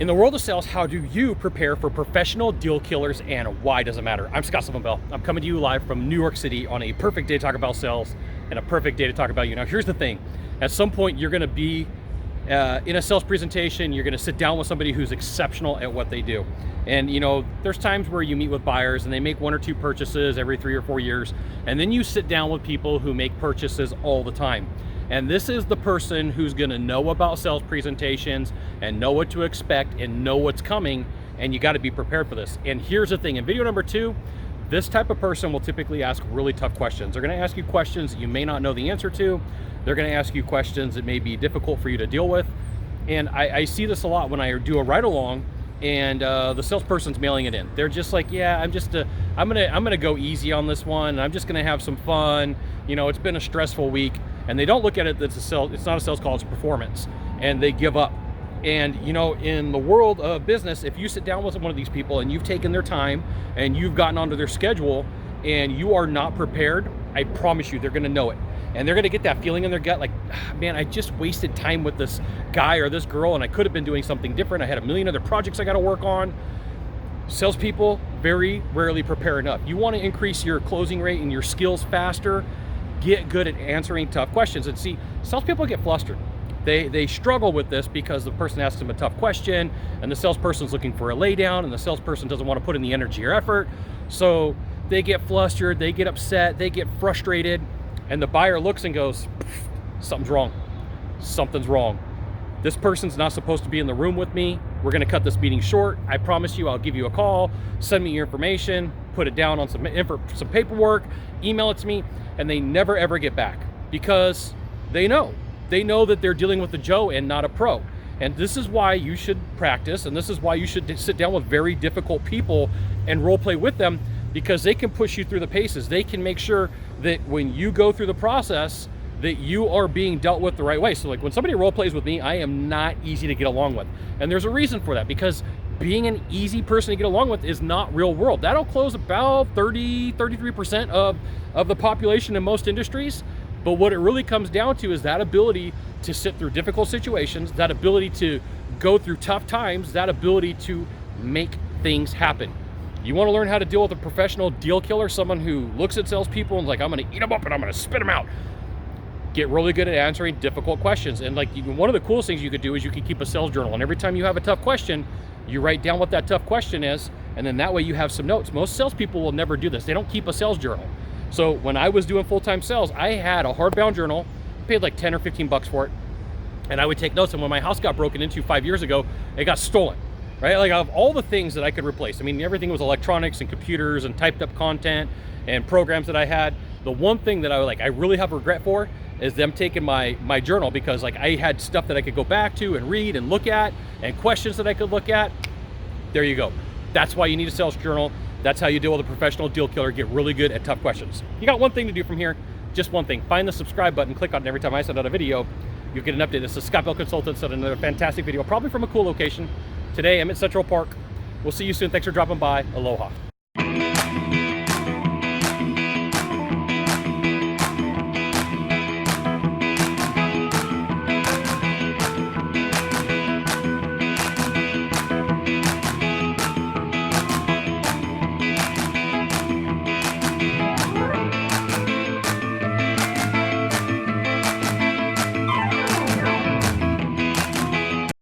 In the world of sales, how do you prepare for professional deal killers, and why does it matter? I'm Scott Sylvan Bell. I'm coming to you live from New York City on a perfect day to talk about sales and a perfect day to talk about you. Now, here's the thing. At some point, you're gonna be in a sales presentation, you're gonna sit down with somebody who's exceptional at what they do. And you know, there's times where you meet with buyers and they make 1 or 2 purchases every 3 or 4 years. And then you sit down with people who make purchases all the time. And this is the person who's gonna know about sales presentations and know what to expect and know what's coming, and you gotta be prepared for this. And here's the thing, in video number 2, this type of person will typically ask really tough questions. They're gonna ask you questions that you may not know the answer to. They're gonna ask you questions that may be difficult for you to deal with. And I see this a lot when I do a ride-along and the salesperson's mailing it in. They're just like, yeah, I'm gonna go easy on this one. I'm just gonna have some fun. You know, it's been a stressful week. And they don't look at it that it's not a sales call, it's performance, and they give up. And you know, in the world of business, if you sit down with one of these people and you've taken their time and you've gotten onto their schedule and you are not prepared, I promise you they're gonna know it. And they're gonna get that feeling in their gut like, man, I just wasted time with this guy or this girl and I could have been doing something different. I had a million other projects I gotta work on. Salespeople very rarely prepare enough. You wanna increase your closing rate and your skills faster, get good at answering tough questions. And see, salespeople get flustered. They struggle with this because the person asks them a tough question and the salesperson's looking for a laydown and the salesperson doesn't want to put in the energy or effort. So they get flustered, they get upset, they get frustrated, and the buyer looks and goes, something's wrong. Something's wrong. This person's not supposed to be in the room with me. We're gonna cut this meeting short. I promise you I'll give you a call, send me your information, put it down on some paperwork, email it to me, and they never ever get back because they know that they're dealing with a Joe and not a pro. And this is why you should practice, and this is why you should sit down with very difficult people and role play with them, because they can push you through the paces. They can make sure that when you go through the process that you are being dealt with the right way. So like when somebody role plays with me, I am not easy to get along with. And there's a reason for that, because being an easy person to get along with is not real world. That'll close about 33% of the population in most industries. But what it really comes down to is that ability to sit through difficult situations, that ability to go through tough times, that ability to make things happen. You want to learn how to deal with a professional deal killer, someone who looks at salespeople and is like, I'm going to eat them up and I'm going to spit them out. Get really good at answering difficult questions. And like, one of the coolest things you could do is you can keep a sales journal. And every time you have a tough question, you write down what that tough question is, and then that way you have some notes. Most salespeople will never do this. They don't keep a sales journal. So when I was doing full-time sales, I had a hardbound journal, paid like 10 or 15 bucks for it, and I would take notes. And when my house got broken into 5 years ago, it got stolen, right? Like, of all the things that I could replace, I mean, everything was electronics and computers and typed up content and programs that I had. The one thing that I really have regret for is them taking my journal, because like I had stuff that I could go back to and read and look at and questions that I could look at. There you go. That's why you need a sales journal. That's how you deal with a professional deal killer. Get really good at tough questions. You got one thing to do from here, just one thing. Find the subscribe button, click on it every time I send out a video. You'll get an update. This is Scott Bell Consultants at another fantastic video, probably from a cool location. Today I'm at Central Park. We'll see you soon. Thanks for dropping by. Aloha.